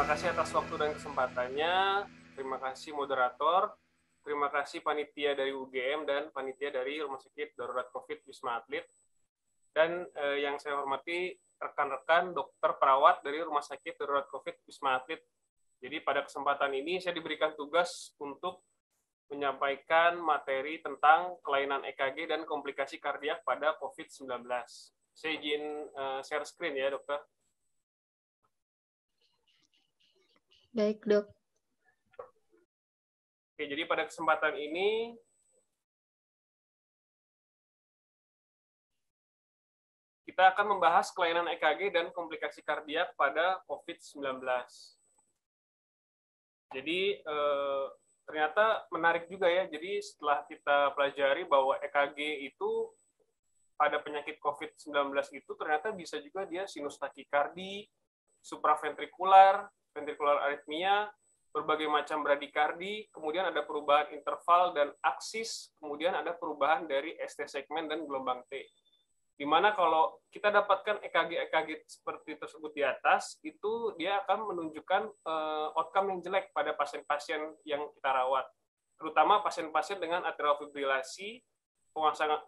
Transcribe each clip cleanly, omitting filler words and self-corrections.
kasih atas waktu dan kesempatannya. Terima kasih moderator. Terima kasih panitia dari UGM dan panitia dari Rumah Sakit Darurat COVID Wisma Atlet. Dan yang saya hormati rekan-rekan dokter perawat dari Rumah Sakit Darurat COVID Wisma Atlet. Jadi pada kesempatan ini saya diberikan tugas untuk menyampaikan materi tentang kelainan EKG dan komplikasi kardiak pada COVID-19. Saya izin share screen ya, dokter. Baik, dok. Oke, jadi pada kesempatan ini kita akan membahas kelainan EKG dan komplikasi kardiak pada COVID-19. Jadi ternyata menarik juga ya. Jadi setelah kita pelajari bahwa EKG itu pada penyakit COVID-19 itu ternyata bisa juga dia sinus takikardi, supraventrikular, ventrikular aritmia, berbagai macam bradikardi, kemudian ada perubahan interval dan aksis, kemudian ada perubahan dari ST segmen dan gelombang T. Di mana kalau kita dapatkan EKG seperti tersebut di atas, itu dia akan menunjukkan outcome yang jelek pada pasien-pasien yang kita rawat. Terutama pasien-pasien dengan atrial fibrilasi,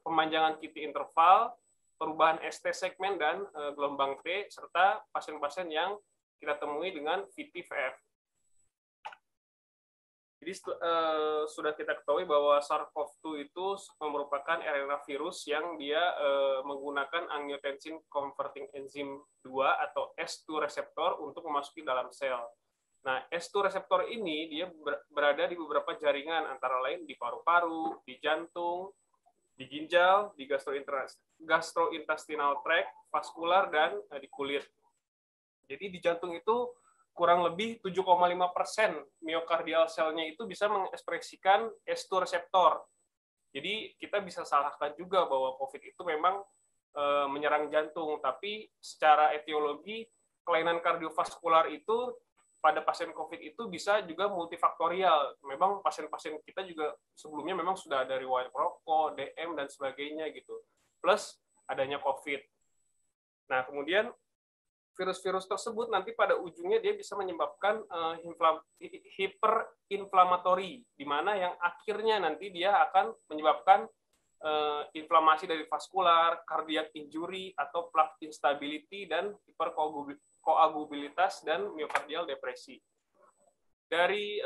pemanjangan QT interval, perubahan ST segmen dan gelombang T, serta pasien-pasien yang kita temui dengan VT-VF. Jadi sudah kita ketahui bahwa SARS-CoV-2 itu merupakan RNA virus yang dia menggunakan angiotensin converting enzyme 2 atau S2 reseptor untuk memasuki dalam sel. Nah, S2 reseptor ini dia berada di beberapa jaringan, antara lain di paru-paru, di jantung, di ginjal, di gastrointestinal tract, vaskular, dan di kulit. Jadi di jantung itu kurang lebih 7,5% miokardial selnya itu bisa mengekspresikan S2 reseptor. Jadi kita bisa salahkan juga bahwa COVID itu memang menyerang jantung, tapi secara etiologi kelainan kardiovaskular itu pada pasien COVID itu bisa juga multifaktorial. Memang pasien-pasien kita juga sebelumnya memang sudah ada riwayat rokok, DM, dan sebagainya gitu. Plus adanya COVID. Nah, kemudian virus-virus tersebut nanti pada ujungnya dia bisa menyebabkan hiperinflamatori, di mana yang akhirnya nanti dia akan menyebabkan inflamasi dari vaskular, cardiac injury, atau plaque instability, dan hiperkoagulabilitas, dan myocardial depresi. Dari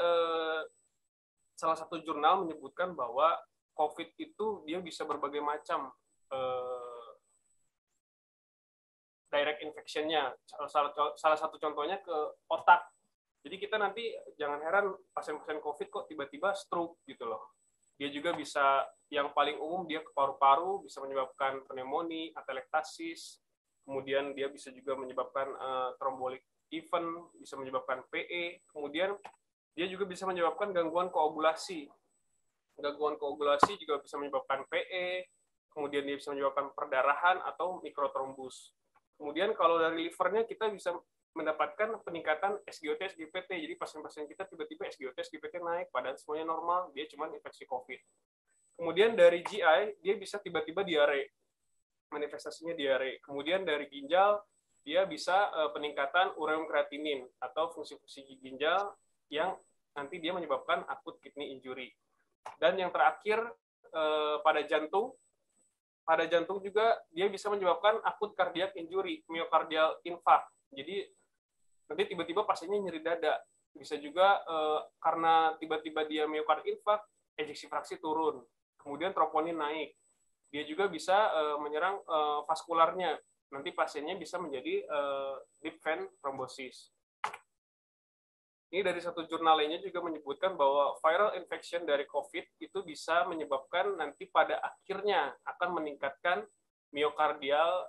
salah satu jurnal menyebutkan bahwa COVID itu dia bisa berbagai macam direct infection-nya. Salah satu contohnya ke otak. Jadi kita nanti jangan heran pasien-pasien COVID kok tiba-tiba stroke gitu loh. Dia juga bisa, yang paling umum dia ke paru-paru, bisa menyebabkan pneumonia, atelektasis, kemudian dia bisa juga menyebabkan thrombotic event, bisa menyebabkan PE, kemudian dia juga bisa menyebabkan gangguan koagulasi. Gangguan koagulasi juga bisa menyebabkan PE, kemudian dia bisa menyebabkan perdarahan atau mikrotrombus. Kemudian kalau dari livernya kita bisa mendapatkan peningkatan SGOT, SGPT. Jadi pasien-pasien kita tiba-tiba SGOT, SGPT naik, padahal semuanya normal, dia cuma infeksi COVID. Kemudian dari GI, dia bisa tiba-tiba diare, manifestasinya diare. Kemudian dari ginjal, dia bisa peningkatan ureum kreatinin atau fungsi-fungsi ginjal yang nanti dia menyebabkan akut kidney injury. Dan yang terakhir pada jantung juga dia bisa menyebabkan akut cardiac injury, myocardial infarct. Jadi nanti tiba-tiba pasiennya nyeri dada. Bisa juga karena tiba-tiba dia myocard infarct, ejeksi fraksi turun. Kemudian troponin naik. Dia juga bisa menyerang vaskularnya. Nanti pasiennya bisa menjadi deep vein thrombosis. Ini dari satu jurnal lainnya juga menyebutkan bahwa viral infection dari COVID itu bisa menyebabkan nanti pada akhirnya akan meningkatkan miokardial,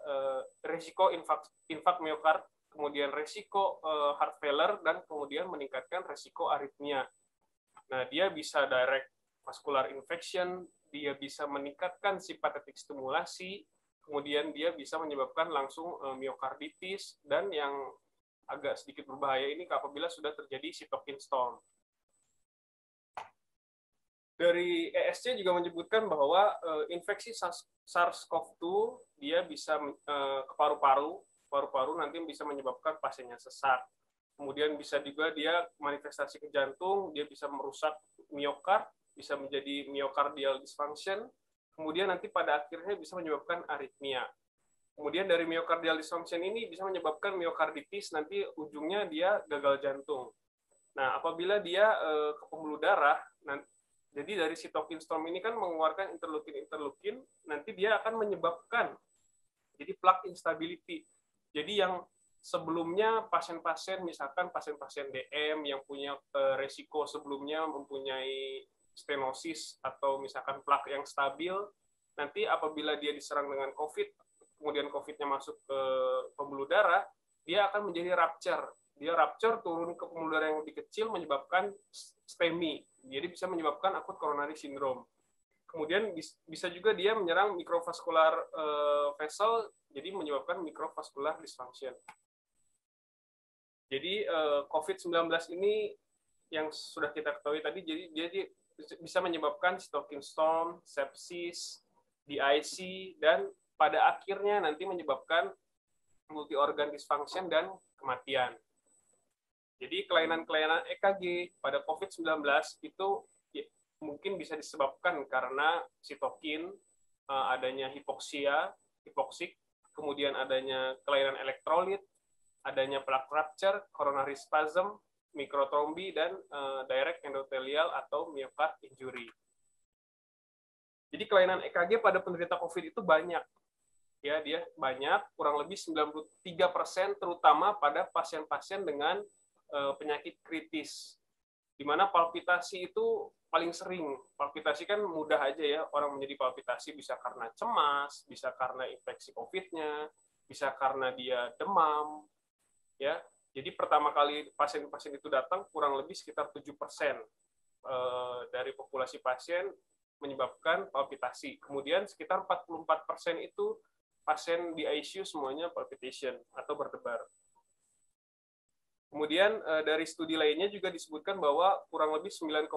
resiko infak miokard, kemudian resiko heart failure, dan kemudian meningkatkan resiko aritmia. Nah, dia bisa direct vascular infection, dia bisa meningkatkan simpatetik stimulasi, kemudian dia bisa menyebabkan langsung myokarditis, dan yang agak sedikit berbahaya ini apabila sudah terjadi cytokine storm. Dari ESC juga menyebutkan bahwa infeksi SARS-CoV-2 dia bisa ke paru-paru nanti bisa menyebabkan pasiennya sesak. Kemudian bisa juga dia manifestasi ke jantung, dia bisa merusak miokard, bisa menjadi myocardial dysfunction, kemudian nanti pada akhirnya bisa menyebabkan aritmia. Kemudian dari myocardial dysfunction ini bisa menyebabkan myokarditis, nanti ujungnya dia gagal jantung. Nah, apabila dia ke pembuluh darah, jadi dari sitokin storm ini kan mengeluarkan interleukin, nanti dia akan menyebabkan jadi plaque instability. Jadi yang sebelumnya pasien-pasien, misalkan pasien-pasien DM yang punya resiko sebelumnya mempunyai stenosis atau misalkan plak yang stabil, nanti apabila dia diserang dengan COVID, kemudian COVID-nya masuk ke pembuluh darah, dia akan menjadi rupture. Dia rupture turun ke pembuluh darah yang lebih kecil menyebabkan STEMI. Jadi bisa menyebabkan acute coronary syndrome. Kemudian bisa juga dia menyerang microvascular vessel, jadi menyebabkan microvascular dysfunction. Jadi COVID-19 ini yang sudah kita ketahui tadi, jadi bisa menyebabkan cytokine storm, sepsis, DIC, dan pada akhirnya nanti menyebabkan multi organ dysfunction dan kematian. Jadi kelainan-kelainan EKG pada COVID-19 itu mungkin bisa disebabkan karena sitokin, adanya hipoksik, kemudian adanya kelainan elektrolit, adanya plaque rupture, coronary spasm, mikrotrombi, dan direct endothelial atau myocard injury. Jadi kelainan EKG pada penderita COVID itu banyak. Ya, dia banyak, kurang lebih 93%, terutama pada pasien-pasien dengan penyakit kritis. Di mana palpitasi itu paling sering. Palpitasi kan mudah aja ya, orang menjadi palpitasi bisa karena cemas, bisa karena infeksi COVID-nya, bisa karena dia demam, ya. Jadi pertama kali pasien-pasien itu datang kurang lebih sekitar 7% dari populasi pasien menyebabkan palpitasi. Kemudian sekitar 44% itu pasien di ICU semuanya palpitation atau berdebar. Kemudian dari studi lainnya juga disebutkan bahwa kurang lebih 9,6%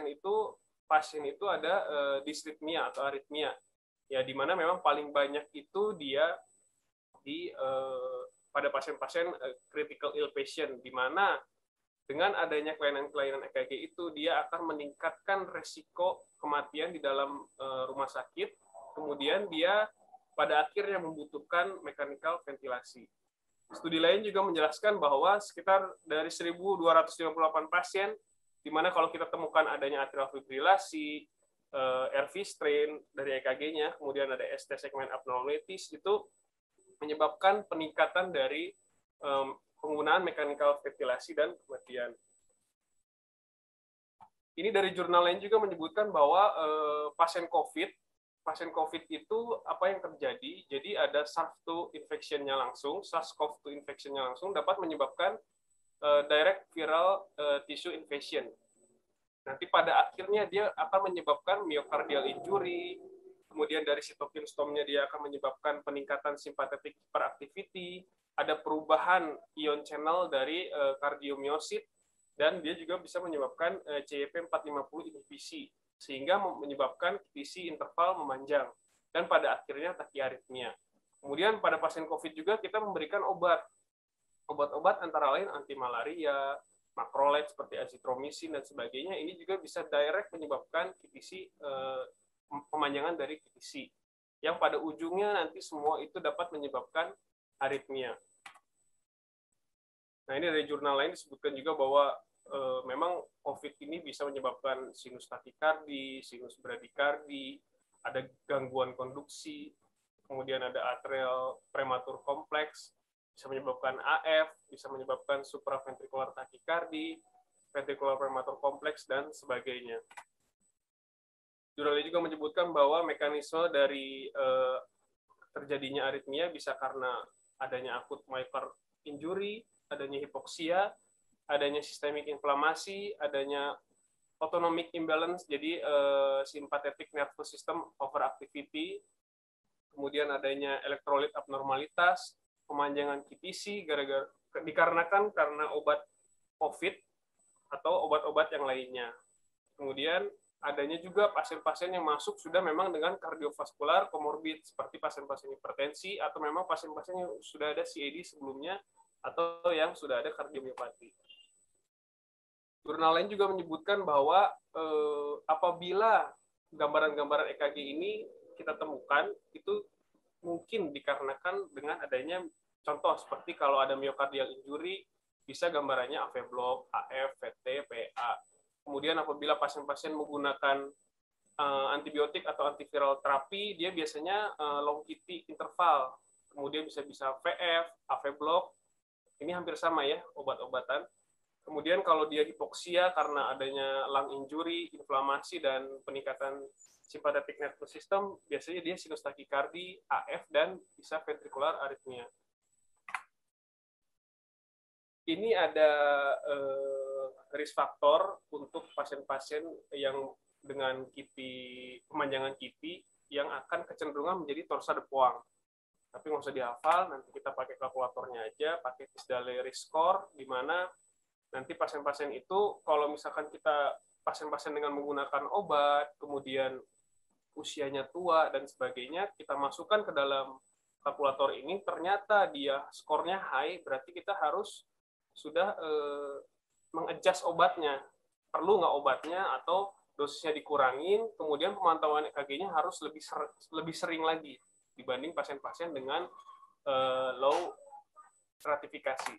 itu pasien itu ada disritmia atau aritmia. Ya, di mana memang paling banyak itu dia pada pasien-pasien critical ill patient, di mana dengan adanya kelainan-kelainan EKG itu dia akan meningkatkan resiko kematian di dalam rumah sakit, kemudian dia pada akhirnya membutuhkan mechanical ventilasi. Studi lain juga menjelaskan bahwa sekitar dari 1.258 pasien, di mana kalau kita temukan adanya atrial fibrilasi, RV strain dari EKG-nya, kemudian ada ST segment abnormalities, itu menyebabkan peningkatan dari penggunaan mechanical ventilasi dan kematian. Ini dari jurnal lain juga menyebutkan bahwa pasien COVID itu apa yang terjadi? Jadi ada SARS-CoV-2 infection-nya langsung, SARS-CoV-2 infection-nya langsung dapat menyebabkan direct viral tissue infection. Nanti pada akhirnya dia akan menyebabkan myocardial injury, kemudian dari sitokin storm-nya dia akan menyebabkan peningkatan sympathetic hyperactivity, ada perubahan ion channel dari kardiomyosit, dan dia juga bisa menyebabkan CYP450 inhibisi, sehingga menyebabkan QTc interval memanjang, dan pada akhirnya tachyarrhythmia. Kemudian pada pasien COVID juga kita memberikan obat-obat antara lain anti malaria, macrolide seperti azitromisin dan sebagainya. Ini juga bisa direct menyebabkan QTc, pemanjangan dari QTc, yang pada ujungnya nanti semua itu dapat menyebabkan aritmia. Nah, ini dari jurnal lain disebutkan juga bahwa memang COVID ini bisa menyebabkan sinus takikardi, sinus bradikardi, ada gangguan konduksi, kemudian ada atrial prematur kompleks, bisa menyebabkan AF, bisa menyebabkan supraventricular takikardi, ventricular prematur kompleks, dan sebagainya. Jurnal ini juga menyebutkan bahwa mekanisme dari terjadinya aritmia bisa karena adanya akut myocard injury, adanya hipoksia, adanya sistemik inflamasi, adanya autonomic imbalance, jadi sympathetic nervous system overactivity, kemudian adanya elektrolit abnormalitas, pemanjangan QTc dikarenakan karena obat COVID atau obat-obat yang lainnya. Kemudian adanya juga pasien-pasien yang masuk sudah memang dengan kardiovaskular komorbid, seperti pasien-pasien hipertensi atau memang pasien-pasien yang sudah ada CAD sebelumnya, atau yang sudah ada kardiomiopati. Jurnal lain juga menyebutkan bahwa apabila gambaran-gambaran EKG ini kita temukan, itu mungkin dikarenakan dengan adanya contoh seperti kalau ada myocardial injury, bisa gambarannya AV block, AF, VT, PA. Kemudian apabila pasien-pasien menggunakan antibiotik atau antiviral terapi, dia biasanya long QT interval. Kemudian bisa VF, AV block, ini hampir sama ya obat-obatan. Kemudian kalau dia hipoksia karena adanya lung injury, inflamasi, dan peningkatan sympathetic nervous system, biasanya dia sinus takikardi, AF, dan bisa ventricular arrhythmia. Ini ada risk factor untuk pasien-pasien yang dengan pemanjangan QT yang akan kecenderungan menjadi torsa de Poinct. Tapi nggak usah dihafal, nanti kita pakai kalkulatornya aja, pakai Tisdale risk score, di mana nanti pasien-pasien itu, kalau misalkan kita pasien-pasien dengan menggunakan obat, kemudian usianya tua, dan sebagainya, kita masukkan ke dalam kalkulator ini, ternyata dia skornya high, berarti kita harus sudah mengadjust obatnya. Perlu nggak obatnya, atau dosisnya dikurangin, kemudian pemantauan EKG-nya harus lebih sering lagi dibanding pasien-pasien dengan low stratifikasi.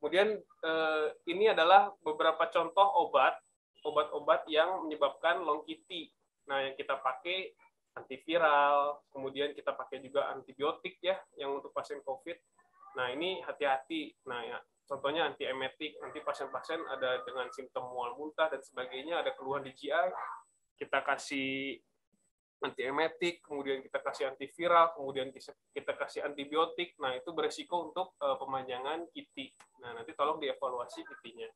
Kemudian ini adalah beberapa contoh obat-obat yang menyebabkan long QT. Nah, yang kita pakai antiviral, kemudian kita pakai juga antibiotik ya, yang untuk pasien COVID. Nah, ini hati-hati. Nah, ya, contohnya antiemetik, nanti pasien-pasien ada dengan simptom mual muntah dan sebagainya, ada keluhan di GI, kita kasih antiemetik, kemudian kita kasih antiviral, kemudian kita kasih antibiotik. Nah, itu beresiko untuk pemanjangan QT. Nah, nanti tolong dievaluasi QT-nya.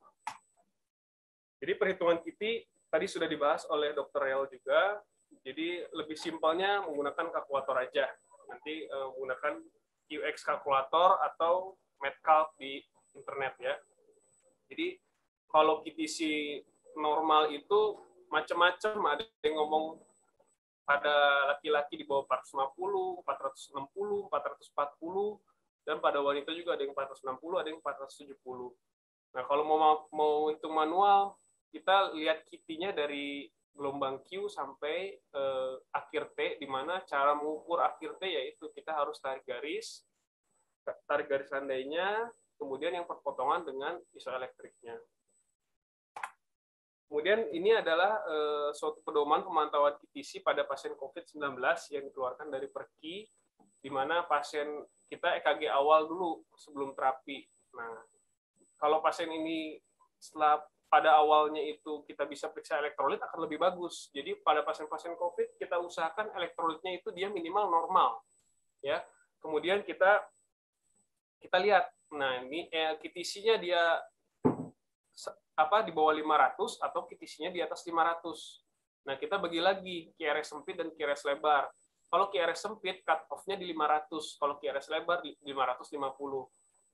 Jadi perhitungan QT tadi sudah dibahas oleh Dr. Rel juga. Jadi lebih simpelnya menggunakan kalkulator aja. Nanti menggunakan UX kalkulator atau MedCalc di internet ya. Jadi kalau QTC normal itu macam-macam, ada yang ngomong pada laki-laki di bawah 450, 460, 440, dan pada wanita juga ada yang 460, ada yang 470. Nah, kalau mau hitung manual, kita lihat QT-nya dari gelombang Q sampai akhir T, di mana cara mengukur akhir T yaitu kita harus tarik garis landainya, kemudian yang perpotongan dengan isoelektriknya. Kemudian ini adalah suatu pedoman pemantauan QTC pada pasien COVID-19 yang dikeluarkan dari Perki, di mana pasien kita EKG awal dulu sebelum terapi. Nah, kalau pasien ini setelah pada awalnya itu kita bisa periksa elektrolit akan lebih bagus. Jadi pada pasien-pasien COVID kita usahakan elektrolitnya itu dia minimal normal, ya. Kemudian kita lihat, nah ini QTC-nya dia di bawah 500 atau QTC-nya di atas 500. Nah, kita bagi lagi QRS sempit dan QRS lebar. Kalau QRS sempit, cut off-nya di 500. Kalau QRS lebar di 550.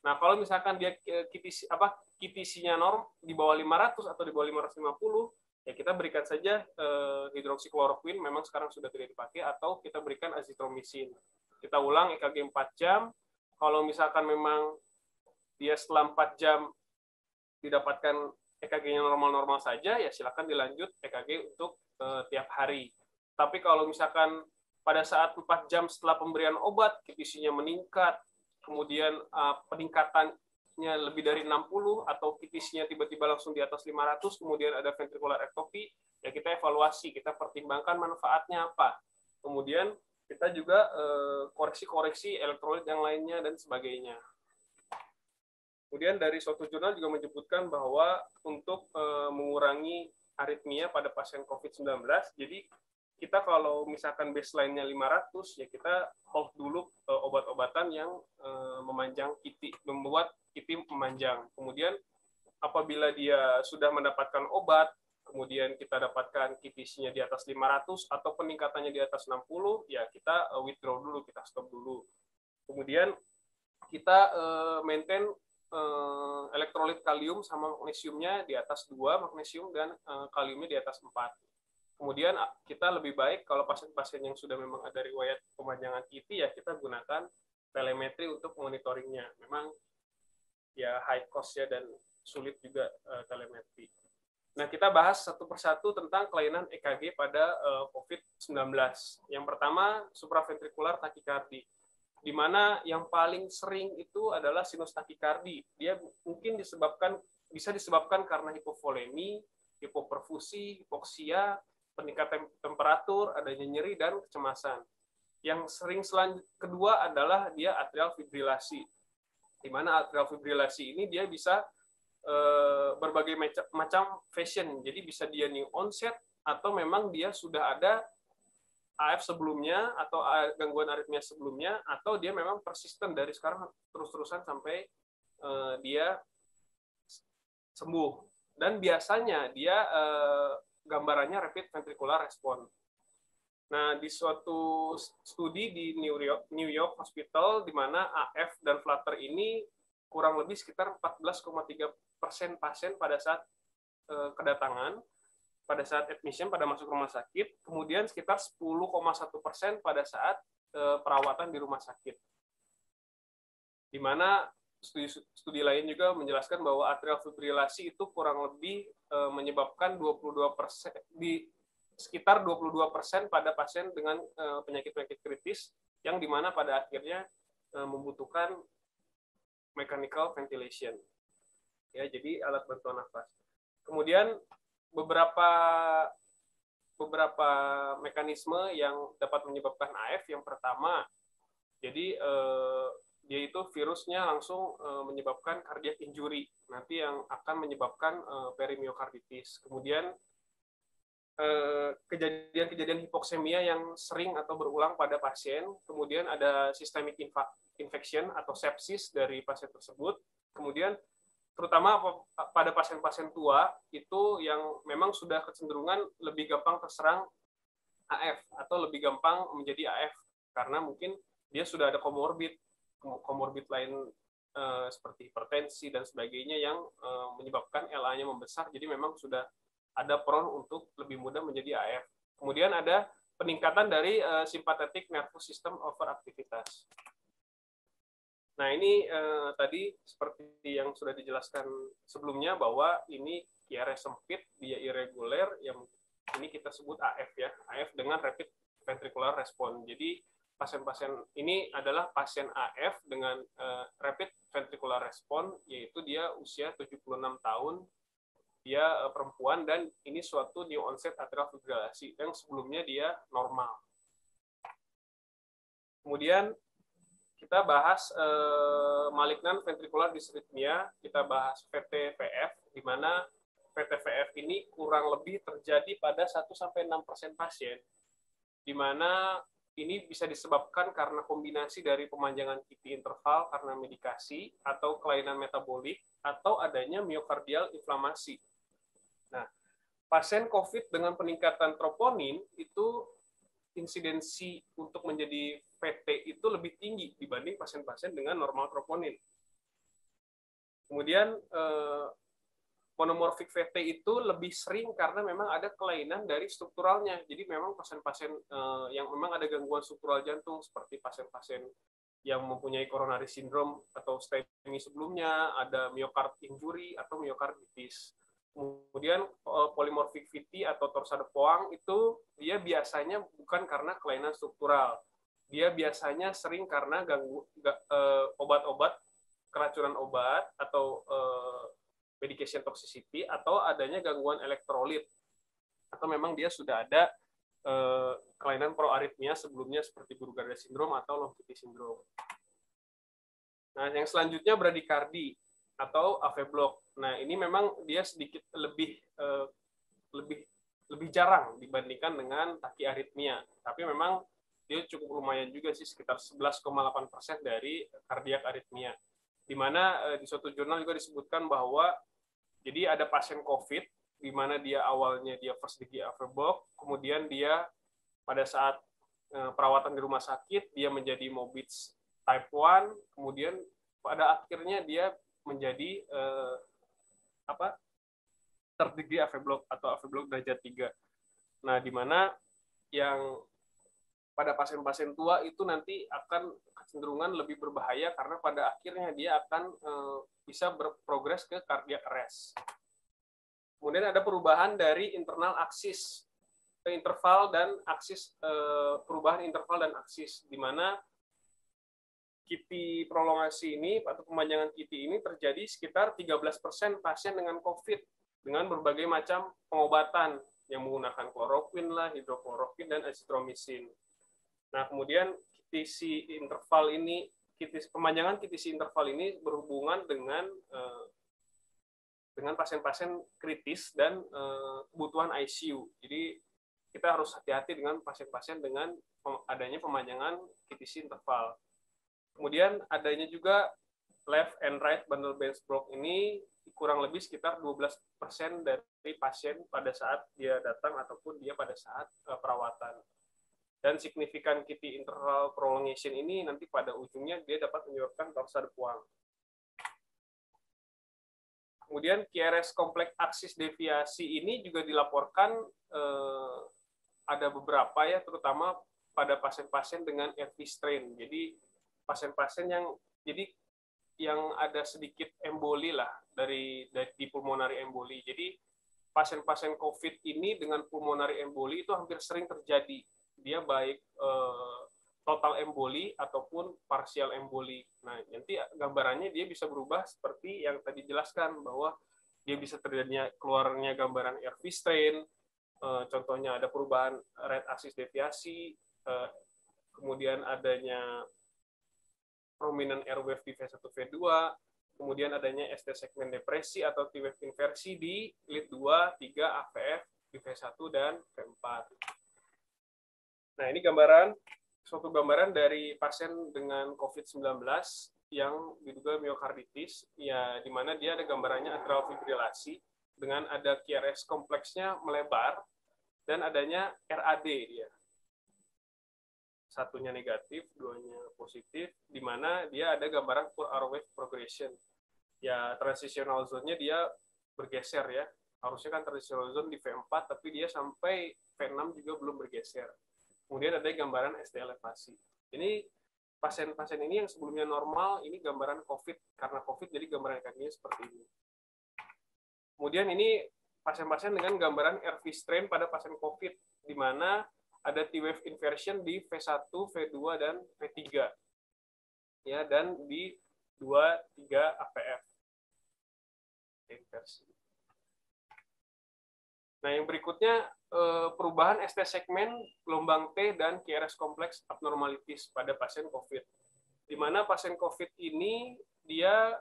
Nah, kalau misalkan dia QTC-nya norm di bawah 500 atau di bawah 550, ya kita berikan saja hidroksikloroquine, memang sekarang sudah tidak dipakai, atau kita berikan azitromisin. Kita ulang EKG 4 jam. Kalau misalkan memang dia setelah 4 jam didapatkan EKG-nya normal-normal saja, ya silakan dilanjut EKG untuk tiap hari. Tapi kalau misalkan pada saat 4 jam setelah pemberian obat, QTC-nya meningkat, kemudian peningkatannya lebih dari 60, atau QTC-nya tiba-tiba langsung di atas 500, kemudian ada ventricular ectopy, ya kita evaluasi, kita pertimbangkan manfaatnya apa. Kemudian kita juga koreksi-koreksi elektrolit yang lainnya dan sebagainya. Kemudian dari suatu jurnal juga menyebutkan bahwa untuk mengurangi aritmia pada pasien COVID-19, jadi kita kalau misalkan baseline-nya 500, ya kita hold dulu obat-obatan yang memanjang QT, membuat QT memanjang. Kemudian apabila dia sudah mendapatkan obat, kemudian kita dapatkan QTC-nya di atas 500 atau peningkatannya di atas 60, ya kita withdraw dulu, kita stop dulu. Kemudian kita maintain elektrolit kalium sama magnesiumnya di atas 2, magnesium dan kaliumnya di atas 4. Kemudian kita lebih baik kalau pasien-pasien yang sudah memang ada riwayat pemanjangan QT, ya kita gunakan telemetri untuk monitoringnya. Memang ya high cost ya dan sulit juga telemetri. Nah, kita bahas satu persatu tentang kelainan EKG pada COVID-19. Yang pertama, supraventrikular takikardi, di mana yang paling sering itu adalah sinus takikardi. Dia mungkin bisa disebabkan karena hipovolemi, hipoperfusi, hipoksia, peningkatan temperatur, adanya nyeri, dan kecemasan. Yang sering kedua adalah dia atrial fibrilasi, di mana atrial fibrilasi ini dia bisa berbagai macam fashion, jadi bisa dia new onset atau memang dia sudah ada AF sebelumnya atau gangguan aritmia sebelumnya, atau dia memang persisten dari sekarang terus-terusan sampai dia sembuh. Dan biasanya dia gambarannya rapid ventricular response. Nah, di suatu studi di New York Hospital, di mana AF dan flutter ini kurang lebih sekitar 14,3% pasien pada saat kedatangan, pada saat admission, pada masuk rumah sakit, kemudian sekitar 10,1% pada saat perawatan di rumah sakit. Di mana studi lain juga menjelaskan bahwa atrial fibrilasi itu kurang lebih menyebabkan 22%, di sekitar 22% pada pasien dengan penyakit-penyakit kritis, yang dimana pada akhirnya membutuhkan mechanical ventilation. Ya, jadi alat bantuan nafas. Kemudian beberapa mekanisme yang dapat menyebabkan AF. Yang pertama, jadi dia itu virusnya langsung menyebabkan cardiac injury, nanti yang akan menyebabkan perimyokarditis. Kemudian kejadian-kejadian hipoksemia yang sering atau berulang pada pasien, kemudian ada systemic infection atau sepsis dari pasien tersebut, kemudian terutama pada pasien-pasien tua itu yang memang sudah kecenderungan lebih gampang terserang AF atau lebih gampang menjadi AF karena mungkin dia sudah ada komorbid lain seperti hipertensi dan sebagainya yang menyebabkan LA-nya membesar, jadi memang sudah ada prone untuk lebih mudah menjadi AF. Kemudian ada peningkatan dari sympathetic nervous system overaktivitas. Nah, ini tadi seperti yang sudah dijelaskan sebelumnya bahwa ini QRS sempit, dia irregular, yang ini kita sebut AF ya, AF dengan rapid ventricular response. Jadi pasien-pasien ini adalah pasien AF dengan rapid ventricular response, yaitu dia usia 76 tahun, dia perempuan, dan ini suatu new onset atrial fibrilasi yang sebelumnya dia normal. Kemudian kita bahas malignant ventricular dysrhythmia, kita bahas VT-VF, di mana VT-VF ini kurang lebih terjadi pada 1-6% pasien, di mana ini bisa disebabkan karena kombinasi dari pemanjangan QT interval karena medikasi atau kelainan metabolik atau adanya myokardial inflamasi. Nah, pasien COVID dengan peningkatan troponin itu insidensi untuk menjadi VT itu lebih tinggi dibanding pasien-pasien dengan normal troponin. Kemudian monomorfik VT itu lebih sering karena memang ada kelainan dari strukturalnya. Jadi memang pasien-pasien yang memang ada gangguan struktural jantung seperti pasien-pasien yang mempunyai coronary syndrome atau STEMI sebelumnya, ada myocard injury atau myokarditis. Kemudian polymorphic VT atau torsade Poang itu dia biasanya bukan karena kelainan struktural. Dia biasanya sering karena obat-obat, keracunan obat atau medication toxicity atau adanya gangguan elektrolit. Atau memang dia sudah ada kelainan proaritmia sebelumnya seperti Brugada syndrome atau Longevity syndrome. Nah, yang selanjutnya bradikardi atau AV block. Nah, ini memang dia sedikit lebih jarang dibandingkan dengan tachyarrhythmia. Tapi memang dia cukup lumayan juga sih, sekitar 11,8% dari kardiak aritmia. Di mana di suatu jurnal juga disebutkan bahwa jadi ada pasien COVID di mana dia awalnya dia first degree AV block, kemudian dia pada saat perawatan di rumah sakit dia menjadi morbid type 1, kemudian pada akhirnya dia menjadi third degree AV block atau AV block derajat 3. Nah, di mana yang pada pasien-pasien tua itu nanti akan kecenderungan lebih berbahaya karena pada akhirnya dia akan bisa berprogres ke cardiac arrest. Kemudian ada perubahan dari internal aksis ke interval dan aksis, perubahan interval dan aksis, di mana QT prolongasi ini atau pemanjangan QT ini terjadi sekitar 13% pasien dengan COVID dengan berbagai macam pengobatan yang menggunakan kloroquine lah, hidrokloroquine, dan azitromisin. Nah, kemudian QTc interval ini, pemanjangan QTc interval ini berhubungan dengan pasien-pasien kritis dan kebutuhan ICU. Jadi kita harus hati-hati dengan pasien-pasien dengan adanya pemanjangan QTc interval. Kemudian adanya juga left and right bundle branch block ini kurang lebih sekitar 12% dari pasien pada saat dia datang ataupun dia pada saat perawatan. Dan signifikan QT interval prolongation ini nanti pada ujungnya dia dapat menyebabkan torsa de Puang. Kemudian QRS kompleks aksis deviasi ini juga dilaporkan ada beberapa ya, terutama pada pasien-pasien dengan RV strain. Jadi pasien-pasien yang ada sedikit emboli lah dari pulmonary emboli. Jadi pasien-pasien COVID ini dengan pulmonary emboli itu hampir sering terjadi. Dia baik total emboli ataupun partial emboli. Nah, nanti gambarannya dia bisa berubah seperti yang tadi jelaskan, bahwa dia bisa terjadinya keluarnya gambaran RV strain, contohnya ada perubahan right axis deviasi, kemudian adanya prominent air wave di V1 V2, kemudian adanya ST segmen depresi atau T wave inversi di lead 2, 3, AVF di V1 dan V4. Nah, ini suatu gambaran dari pasien dengan COVID-19 yang diduga miokarditis, ya, di mana dia ada gambarannya atrial fibrilasi dengan ada QRS kompleksnya melebar dan adanya RAD dia. Satunya negatif, duanya positif, di mana dia ada gambaran poor R wave progression. Ya, transitional zone-nya dia bergeser ya. Harusnya kan transitional zone di V4, tapi dia sampai V6 juga belum bergeser. Kemudian ada gambaran ST elevasi. Ini pasien-pasien ini yang sebelumnya normal, ini gambaran COVID. Karena COVID, jadi gambaran EKG-nya seperti ini. Kemudian ini pasien-pasien dengan gambaran RV strain pada pasien COVID, di mana ada T-wave inversion di V1, V2, dan V3. Ya, dan di 2, 3 APF. Inversi. Nah, yang berikutnya perubahan ST segmen, gelombang T, dan QRS kompleks abnormalities pada pasien COVID. Di mana pasien COVID ini dia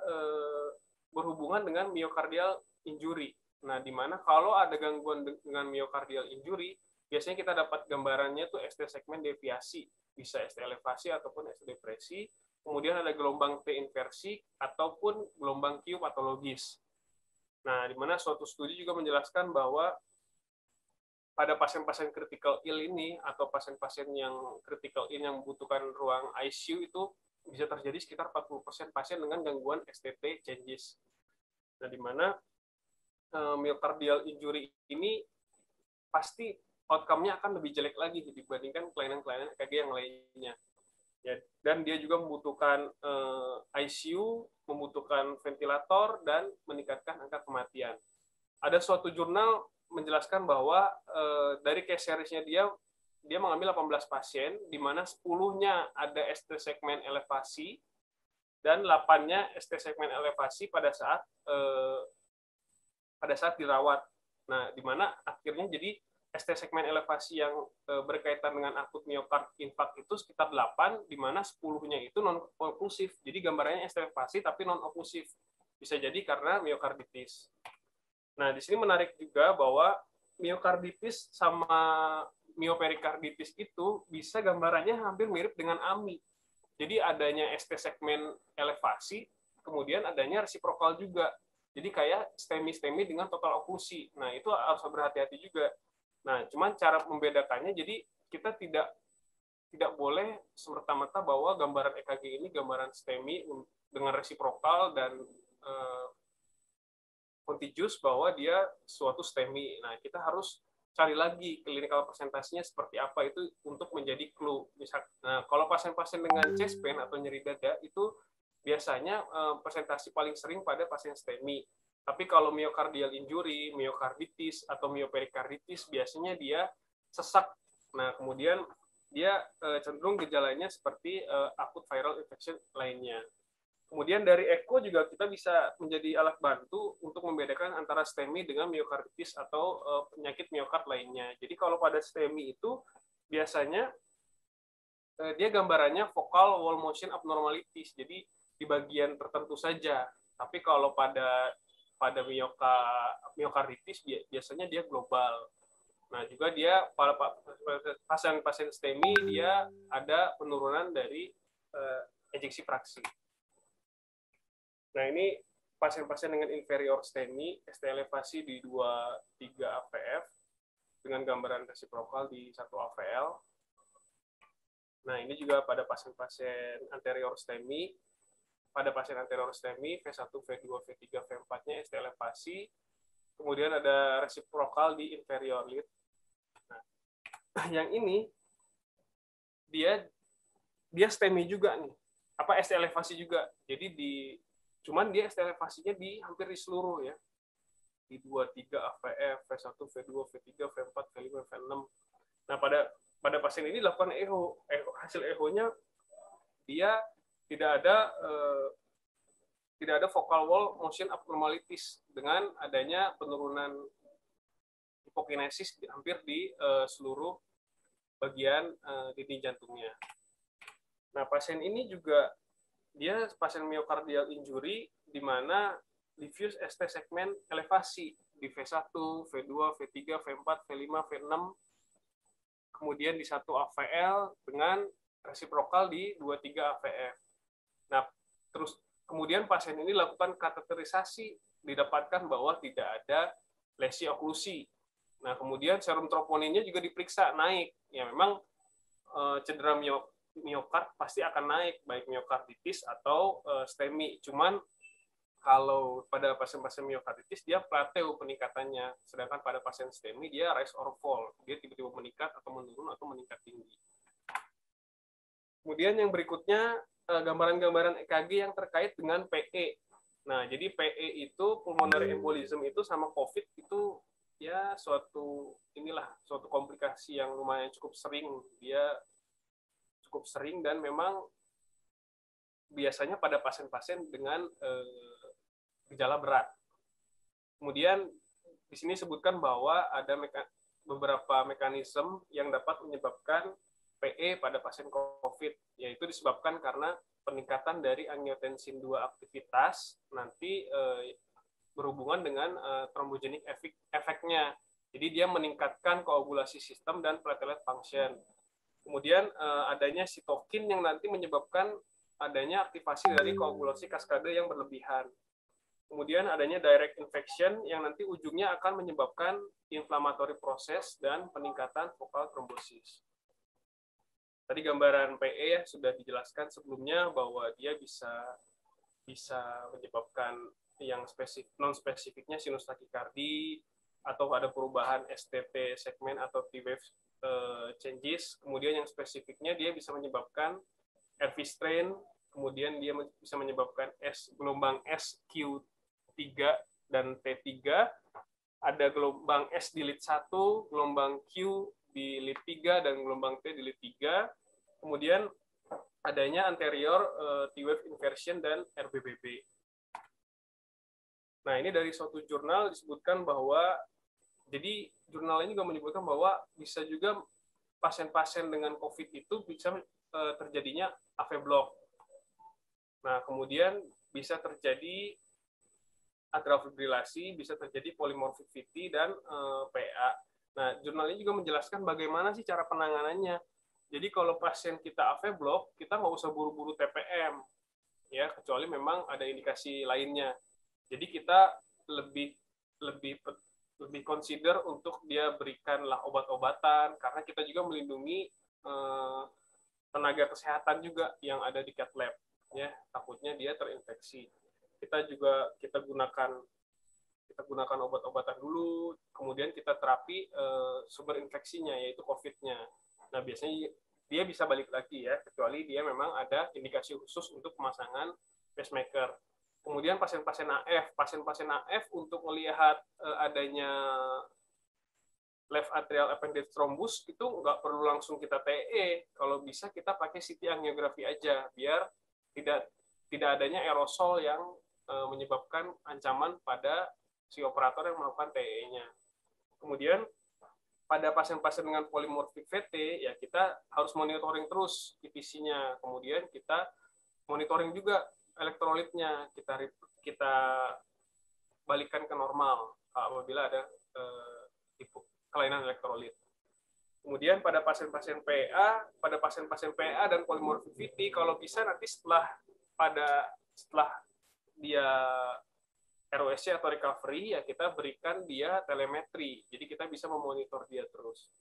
berhubungan dengan myocardial injury. Nah, di mana kalau ada gangguan dengan myocardial injury, biasanya kita dapat gambarannya tuh ST segmen deviasi, bisa ST elevasi ataupun ST depresi. Kemudian ada gelombang T inversi ataupun gelombang Q patologis. Nah, di mana suatu studi juga menjelaskan bahwa pada pasien-pasien critical ill ini atau pasien-pasien yang critical ill yang membutuhkan ruang ICU itu bisa terjadi sekitar 40% pasien dengan gangguan STT changes. Nah, di mana myocardial injury ini pasti outcome-nya akan lebih jelek lagi dibandingkan kelainan-kelainan EKG yang lainnya. Ya, dan dia juga membutuhkan ICU, membutuhkan ventilator, dan meningkatkan angka kematian. Ada suatu jurnal menjelaskan bahwa dari case series-nya dia mengambil 18 pasien, di mana 10-nya ada ST segmen elevasi, dan 8-nya ST segmen elevasi pada saat dirawat. Nah, di mana akhirnya jadi ST segmen elevasi yang berkaitan dengan akut miokard infark itu sekitar 8, di mana 10-nya itu non-oklusif. Jadi gambarannya ST elevasi tapi non-oklusif. Bisa jadi karena miokarditis. Nah, di sini menarik juga bahwa miokarditis sama mioperikarditis itu bisa gambarannya hampir mirip dengan AMI. Jadi adanya ST segmen elevasi, kemudian adanya resiprokal juga. Jadi kayak STEMI dengan total oklusi. Nah, itu harus berhati-hati juga. Nah, cuman cara membedakannya, jadi kita tidak boleh semerta-merta bahwa gambaran EKG ini gambaran STEMI dengan resiprokal dan contagious bahwa dia suatu STEMI. Nah, kita harus cari lagi clinical presentasinya seperti apa itu untuk menjadi clue. Nah, kalau pasien-pasien dengan chest pain atau nyeri dada itu biasanya presentasi paling sering pada pasien STEMI. Tapi kalau myocardial injury, myocarditis atau myopericarditis biasanya dia sesak. Nah, kemudian dia cenderung gejalanya seperti akut viral infection lainnya. Kemudian dari echo juga kita bisa menjadi alat bantu untuk membedakan antara STEMI dengan myocarditis atau penyakit myokard lainnya. Jadi kalau pada STEMI itu biasanya dia gambarannya focal wall motion abnormalities. Jadi di bagian tertentu saja. Tapi kalau pada myocarditis biasanya dia global. Nah, juga dia pada pasien-pasien STEMI dia ada penurunan dari ejeksi fraksi. Nah, ini pasien-pasien dengan inferior STEMI, ST elevasi di 2-3 AVF dengan gambaran resiprokal di 1 AVL. Nah, ini juga pada pasien-pasien anterior STEMI. Pada pasien anterior STEMI, V1, V2, V3, V4-nya ST elevasi. Kemudian ada resiprokal di inferior lid. Nah, yang ini dia STEMI juga nih. Apa ST elevasi juga. Jadi cuman dia ST elevasinya hampir di seluruh ya. Di 2-3 AVF, V1, V2, V3, V4, V5, V6. Nah, pada pasien ini dilakukan echo. Hasil echo-nya dia tidak ada focal wall motion abnormalities dengan adanya penurunan hipokinesis hampir di seluruh bagian dinding jantungnya. Nah, pasien ini juga dia pasien myocardial injury di mana diffuse ST segmen elevasi di V1, V2, V3, V4, V5, V6, kemudian di 1 AVL dengan resiprokal di 2-3 AVF. Nah, terus kemudian pasien ini lakukan kateterisasi, didapatkan bahwa tidak ada lesi oklusi. Nah, kemudian serum troponinnya juga diperiksa naik. Ya, memang cedera miokard pasti akan naik, baik myocarditis atau STEMI. Cuman kalau pada pasien-pasien myocarditis dia plateau peningkatannya, sedangkan pada pasien STEMI dia rise or fall, dia tiba-tiba meningkat atau menurun atau meningkat tinggi. Kemudian yang berikutnya gambaran-gambaran EKG yang terkait dengan PE. Nah, jadi PE itu pulmonary embolism itu sama COVID itu ya suatu komplikasi yang lumayan cukup sering. Dia cukup sering dan memang biasanya pada pasien-pasien dengan gejala berat. Kemudian di sini sebutkan bahwa ada beberapa mekanisme yang dapat menyebabkan PE pada pasien COVID, yaitu disebabkan karena peningkatan dari angiotensin 2 aktivitas nanti berhubungan dengan thrombogenik efeknya. Jadi dia meningkatkan koagulasi sistem dan platelet function. Kemudian adanya sitokin yang nanti menyebabkan adanya aktivasi dari koagulasi kaskade yang berlebihan. Kemudian adanya direct infection yang nanti ujungnya akan menyebabkan inflammatory proses dan peningkatan fokal trombosis. Tadi gambaran PE ya sudah dijelaskan sebelumnya bahwa dia bisa menyebabkan yang non spesifiknya sinus takikardi atau ada perubahan STT segmen atau T-wave changes. Kemudian yang spesifiknya dia bisa menyebabkan RV strain, kemudian dia bisa menyebabkan gelombang SQ3 dan T3, ada gelombang S di lead 1, gelombang Q di lead 3, dan gelombang T di lead 3. Kemudian adanya anterior T-wave inversion dan RBBB. Nah, ini dari suatu jurnal disebutkan bahwa, jadi jurnal ini juga menyebutkan bahwa bisa juga pasien-pasien dengan COVID itu bisa terjadinya AV block. Nah, kemudian bisa terjadi atrial fibrilasi, bisa terjadi polymorphic VT dan PA. Nah, jurnal ini juga menjelaskan bagaimana sih cara penanganannya. Jadi kalau pasien kita AV block, kita nggak usah buru-buru TPM, ya, kecuali memang ada indikasi lainnya. Jadi kita lebih consider untuk dia berikanlah obat-obatan, karena kita juga melindungi tenaga kesehatan juga yang ada di cath lab, ya, takutnya dia terinfeksi. Kita gunakan Kita gunakan obat-obatan dulu, kemudian kita terapi sumber infeksinya, yaitu COVID-nya. Nah, biasanya dia bisa balik lagi ya, kecuali dia memang ada indikasi khusus untuk pemasangan pacemaker. Kemudian pasien-pasien AF untuk melihat adanya left atrial appendage thrombus itu nggak perlu langsung kita TE. Kalau bisa kita pakai CT angiografi aja, biar tidak adanya aerosol yang menyebabkan ancaman pada si operator yang melakukan TE-nya. Kemudian pada pasien-pasien dengan polymorphic VT ya kita harus monitoring terus IPC-nya. Kemudian kita monitoring juga elektrolitnya, kita balikan ke normal apabila ada kelainan elektrolit. Kemudian pada pasien-pasien PA dan polymorphic VT, kalau bisa nanti setelah dia ROSC atau recovery, ya kita berikan dia telemetri. Jadi kita bisa memonitor dia terus.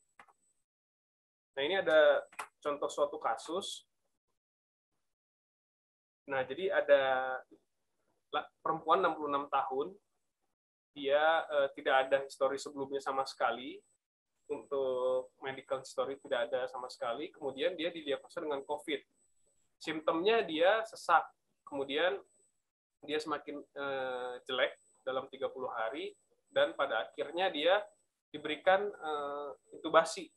Nah, ini ada contoh suatu kasus. Nah, jadi ada perempuan 66 tahun, dia tidak ada histori sebelumnya sama sekali, untuk medical history tidak ada sama sekali, kemudian dia didiagnosa dengan COVID. Simptomnya dia sesak, kemudian dia semakin jelek dalam 30 hari, dan pada akhirnya dia diberikan intubasi,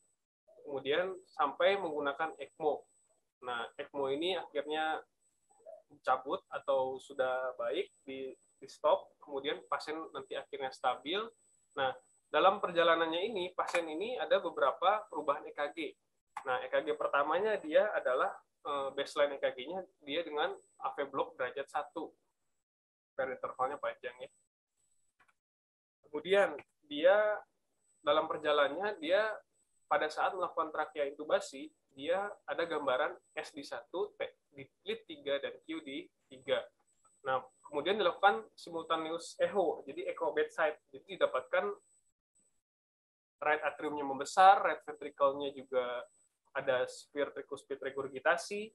kemudian sampai menggunakan ECMO. Nah, ECMO ini akhirnya dicabut atau sudah baik, di stop, kemudian pasien nanti akhirnya stabil. Nah, dalam perjalanannya ini, pasien ini ada beberapa perubahan EKG. Nah, EKG pertamanya dia adalah baseline EKG-nya dia dengan AV block derajat 1. Intervalnya panjang ya. Kemudian dia dalam perjalanannya dia pada saat melakukan trachea intubasi, dia ada gambaran S di 1, P di lead 3 dan Q di 3. Nah, kemudian dilakukan simultaneous echo, jadi echo bedside. Jadi didapatkan right atriumnya membesar, right ventricle-nya juga ada severe tricuspid regurgitasi,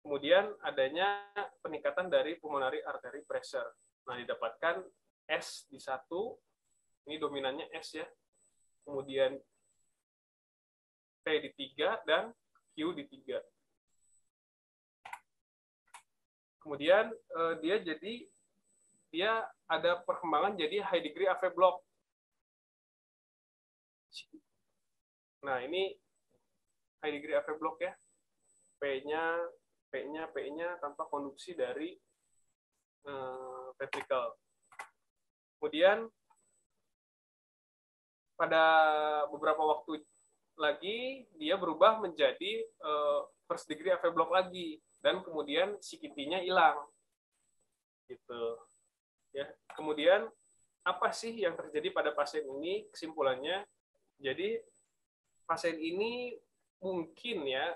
kemudian adanya peningkatan dari pulmonary artery pressure. Nah, didapatkan S di 1, ini dominannya S ya, kemudian T di 3, dan Q di 3. Kemudian dia ada perkembangan jadi high degree AV block. Nah, ini high degree AV block ya. P-nya tanpa konduksi dari ventricle. Kemudian pada beberapa waktu lagi dia berubah menjadi first degree AV block lagi, dan kemudian CKT-nya hilang. Gitu. Ya. Kemudian apa sih yang terjadi pada pasien ini? Kesimpulannya, jadi pasien ini mungkin ya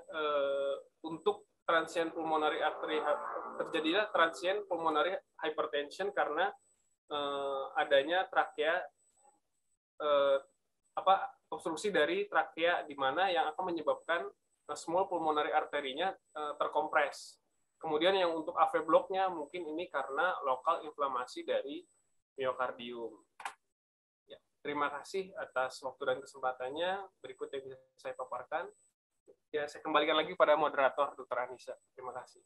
untuk transient pulmonary artery terjadilah transient pulmonary hypertension karena adanya trakea obstruksi dari trakea di mana yang akan menyebabkan small pulmonary arterinya terkompres. Kemudian yang untuk AV block-nya mungkin ini karena lokal inflamasi dari miokardium. Ya, terima kasih atas waktu dan kesempatannya. Berikut yang bisa saya paparkan. Ya, saya kembalikan lagi pada moderator, Dr. Anissa. Terima kasih.